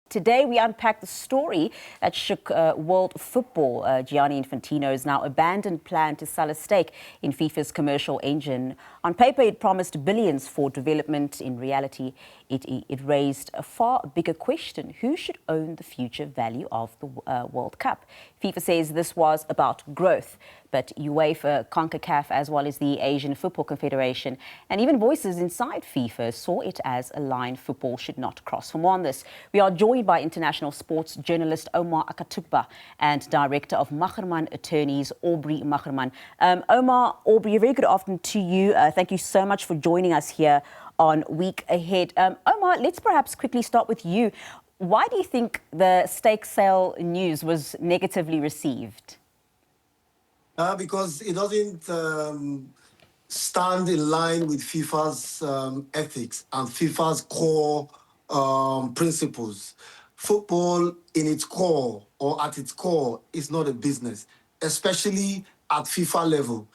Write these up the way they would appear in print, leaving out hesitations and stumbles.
Today, we unpack the story that shook world football. Gianni Infantino's now abandoned plan to sell a stake in FIFA's commercial engine. On paper, it promised billions for development. In reality, it raised a far bigger question. Who should own the future value of the World Cup? FIFA says this was about growth, but UEFA, CONCACAF, as well as the Asian Football Confederation, and even voices inside FIFA saw it as a line football should not cross. For more on this, we are joined by international sports journalist Oma Akatugba and director of Magerman attorneys, Aubrey Magerman. Aubrey, a very good afternoon to you. Thank you so much for joining us here on Week Ahead. Omar, let's perhaps quickly start with you. Why do you think the stake sale news was negatively received? Because it doesn't stand in line with FIFA's ethics and FIFA's core principles. Football in its core or at its core is not a business, especially at FIFA level.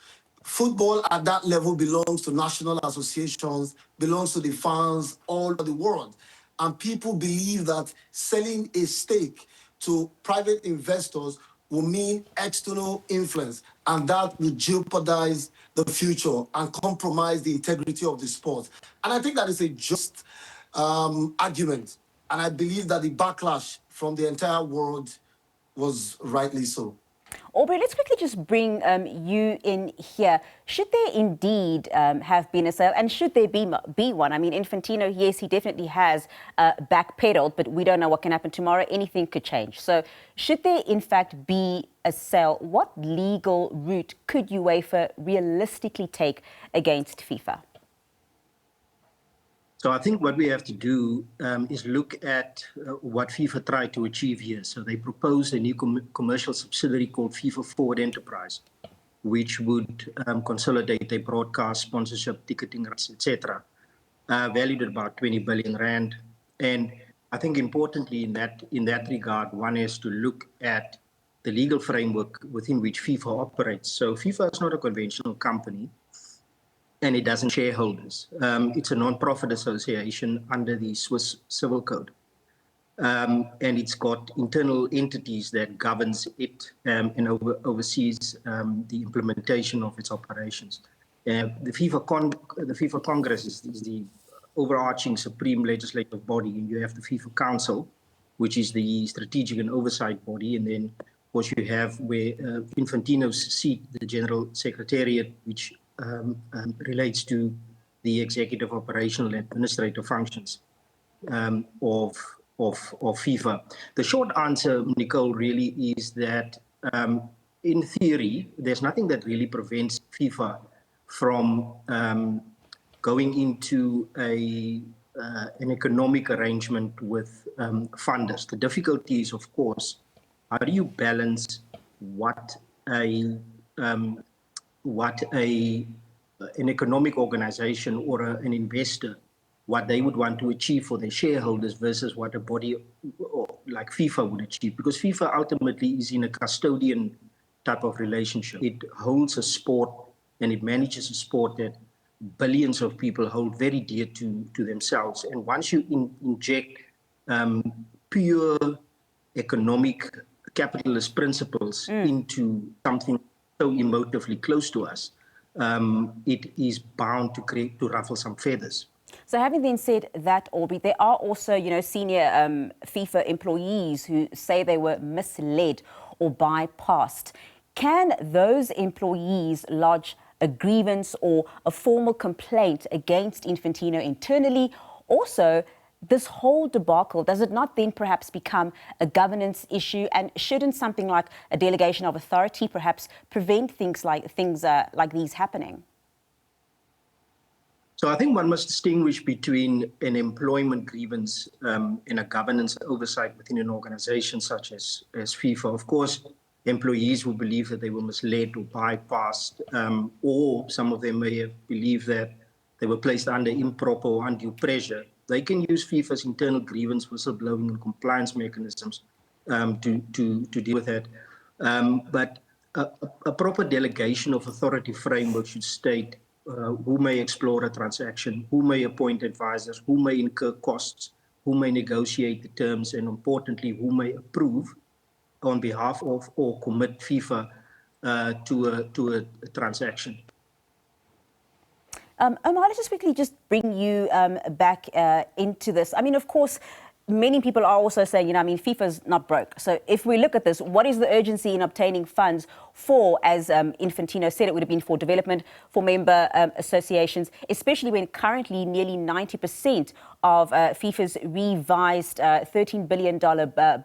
Football at that level belongs to national associations, belongs to the fans all over the world. And people believe that selling a stake to private investors will mean external influence, and that will jeopardize the future and compromise the integrity of the sport. And I think that is a just argument. And I believe that the backlash from the entire world was rightly so. Aubrey, let's quickly just bring you in here. Should there indeed have been a sale, and should there be one? I mean, Infantino, yes, he definitely has backpedaled, but we don't know what can happen tomorrow. Anything could change. So should there, in fact, be a sale, what legal route could UEFA realistically take against FIFA? So I think what we have to do is look at what FIFA tried to achieve here. So they proposed a new commercial subsidiary called FIFA Forward Enterprise, which would consolidate their broadcast, sponsorship, ticketing rights, etc., valued at about 20 billion rand. And I think importantly in that regard, one is to look at the legal framework within which FIFA operates. So FIFA is not a conventional company, and it doesn't shareholders. It's a non-profit association under the Swiss Civil Code. And it's got internal entities that governs it and oversees the implementation of its operations. The FIFA Congress is the overarching supreme legislative body, and you have the FIFA Council, which is the strategic and oversight body, and then of course you have where Infantino's seat, the General Secretariat, which relates to the executive, operational, and administrative functions of FIFA. The short answer, Nicole, really is that in theory, there's nothing that really prevents FIFA from going into an economic arrangement with funders. The difficulty is, of course, how do you balance what an economic organization or an investor, what they would want to achieve for their shareholders versus what a body like FIFA would achieve. Because FIFA ultimately is in a custodian type of relationship. It holds a sport and it manages a sport that billions of people hold very dear to themselves. And once you inject pure economic capitalist principles into something so emotively close to us, it is bound to ruffle some feathers. So having been said that, Aubrey, there are also, senior FIFA employees who say they were misled or bypassed. Can those employees lodge a grievance or a formal complaint against Infantino internally? Also, this whole debacle, does it not then perhaps become a governance issue? And shouldn't something like a delegation of authority perhaps prevent things like these happening? So I think one must distinguish between an employment grievance and a governance oversight within an organization such as FIFA. Of course, employees who believe that they were misled or bypassed, or some of them may have believed that they were placed under improper or undue pressure, they can use FIFA's internal grievance, whistleblowing, and compliance mechanisms to deal with that. But a proper delegation of authority framework should state who may explore a transaction, who may appoint advisors, who may incur costs, who may negotiate the terms, and importantly, who may approve on behalf of or commit FIFA to a transaction. Omar, let's just quickly bring you back into this. I mean, of course, many people are also saying, FIFA's not broke. So if we look at this, what is the urgency in obtaining funds for, as Infantino said, it would have been for development, for member associations, especially when currently nearly 90% of FIFA's revised $13 billion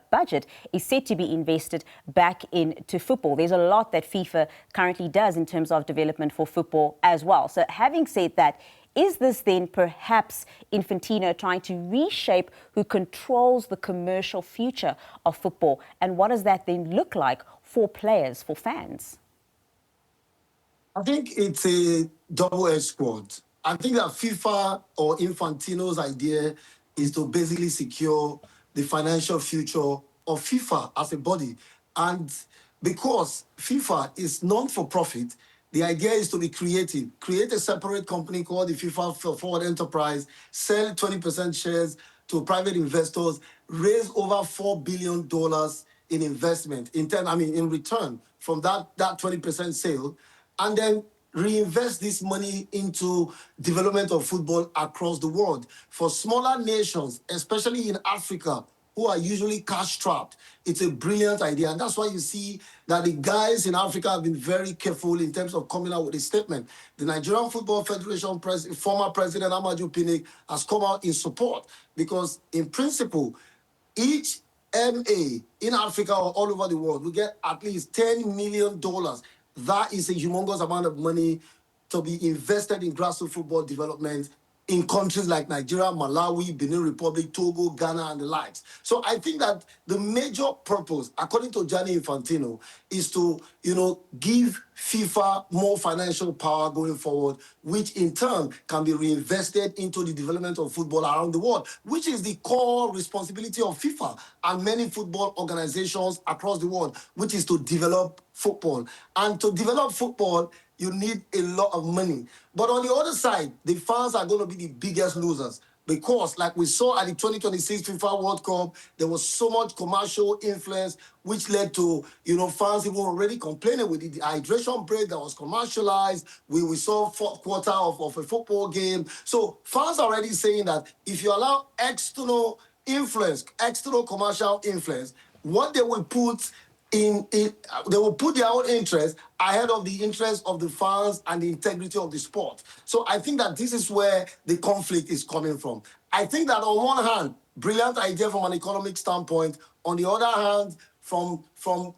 budget is set to be invested back into football. There's a lot that FIFA currently does in terms of development for football as well. So having said that, is this then perhaps Infantino trying to reshape who controls the commercial future of football? And what does that then look like for players, for fans? I think it's a double-edged sword. I think that FIFA or Infantino's idea is to basically secure the financial future of FIFA as a body. And because FIFA is non-for-profit, the idea is to be creative, create a separate company called the FIFA Forward Enterprise, sell 20% shares to private investors, raise over $4 billion in investment, in return from that 20% sale, and then reinvest this money into development of football across the world. For smaller nations, especially in Africa, who are usually cash-strapped, it's a brilliant idea. And that's why you see that the guys in Africa have been very careful in terms of coming out with a statement. The Nigerian Football Federation former president Amaju Pinnick has come out in support because, in principle, each MA in Africa or all over the world will get at least $10 million. That is a humongous amount of money to be invested in grassroots football development in countries like Nigeria, Malawi, Benin Republic, Togo, Ghana, and the likes. So I think that the major purpose, according to Gianni Infantino, is to, give FIFA more financial power going forward, which in turn can be reinvested into the development of football around the world, which is the core responsibility of FIFA and many football organizations across the world, which is to develop football. And to develop football, you need a lot of money. But on the other side, the fans are going to be the biggest losers because, like we saw at the 2026 FIFA World Cup, there was so much commercial influence, which led to, fans even already complaining with the hydration break that was commercialized. We saw fourth quarter of a football game. So fans are already saying that if you allow external influence, external commercial influence, what they will put they will put their own interest ahead of the interest of the fans and the integrity of the sport. So I think that this is where the conflict is coming from. I think that on one hand, brilliant idea from an economic standpoint. On the other hand, from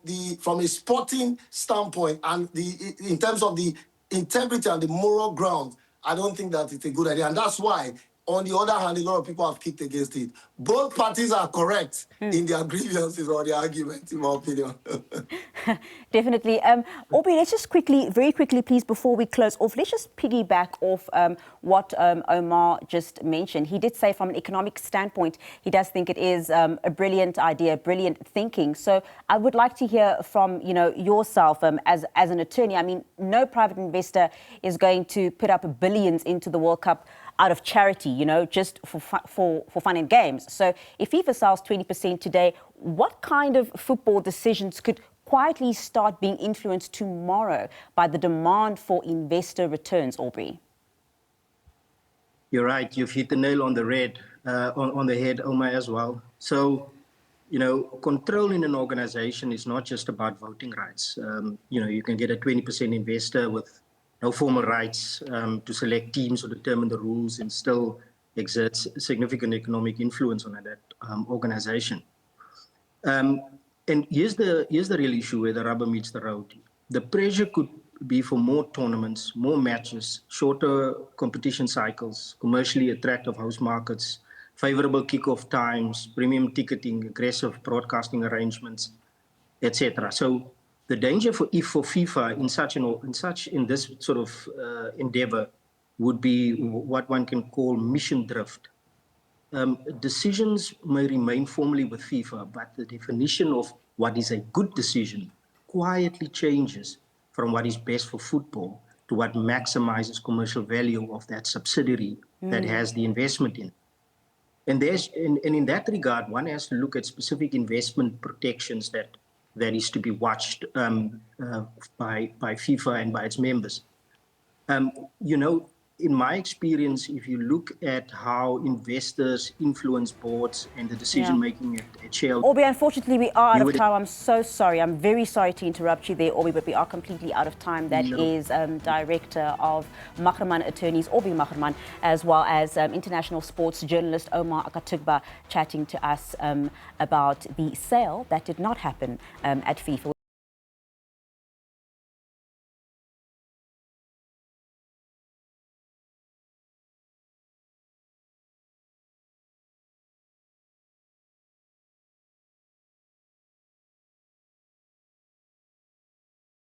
a sporting standpoint and in terms of the integrity and the moral ground, I don't think that it's a good idea. And that's why, on the other hand, a lot of people have kicked against it. Both parties are correct in their grievances or their arguments, in my opinion. Definitely. Aubrey, let's just very quickly, please, before we close off, let's just piggyback off what Omar just mentioned. He did say from an economic standpoint, he does think it is a brilliant idea, brilliant thinking. So I would like to hear from, yourself as an attorney. I mean, no private investor is going to put up billions into the World Cup out of charity, just for fun and games. So if FIFA sells 20% today, what kind of football decisions could quietly start being influenced tomorrow by the demand for investor returns, Aubrey? You're right. You've hit the nail on the head, Oma, as well. So, control in an organization is not just about voting rights. You can get a 20% investor with no formal rights to select teams or determine the rules and still exerts significant economic influence on that organization. And here's the real issue where the rubber meets the road. The pressure could be for more tournaments, more matches, shorter competition cycles, commercially attractive host markets, favorable kickoff times, premium ticketing, aggressive broadcasting arrangements, etc. So the danger for FIFA in this sort of endeavor would be what one can call mission drift. Decisions may remain formally with FIFA, but the definition of what is a good decision quietly changes from what is best for football to what maximizes commercial value of that subsidiary that has the investment in. And in that regard, one has to look at specific investment protections that is to be watched by FIFA and by its members. You know, in my experience, if you look at how investors influence boards and the decision making at shareholders. Aubrey, unfortunately, we are out of time. I'm so sorry. I'm very sorry to interrupt you there, Aubrey, but we are completely out of time. That is Director of Magerman Attorneys, Aubrey Magerman, as well as international sports journalist Oma Akatugba, chatting to us about the sale that did not happen at FIFA.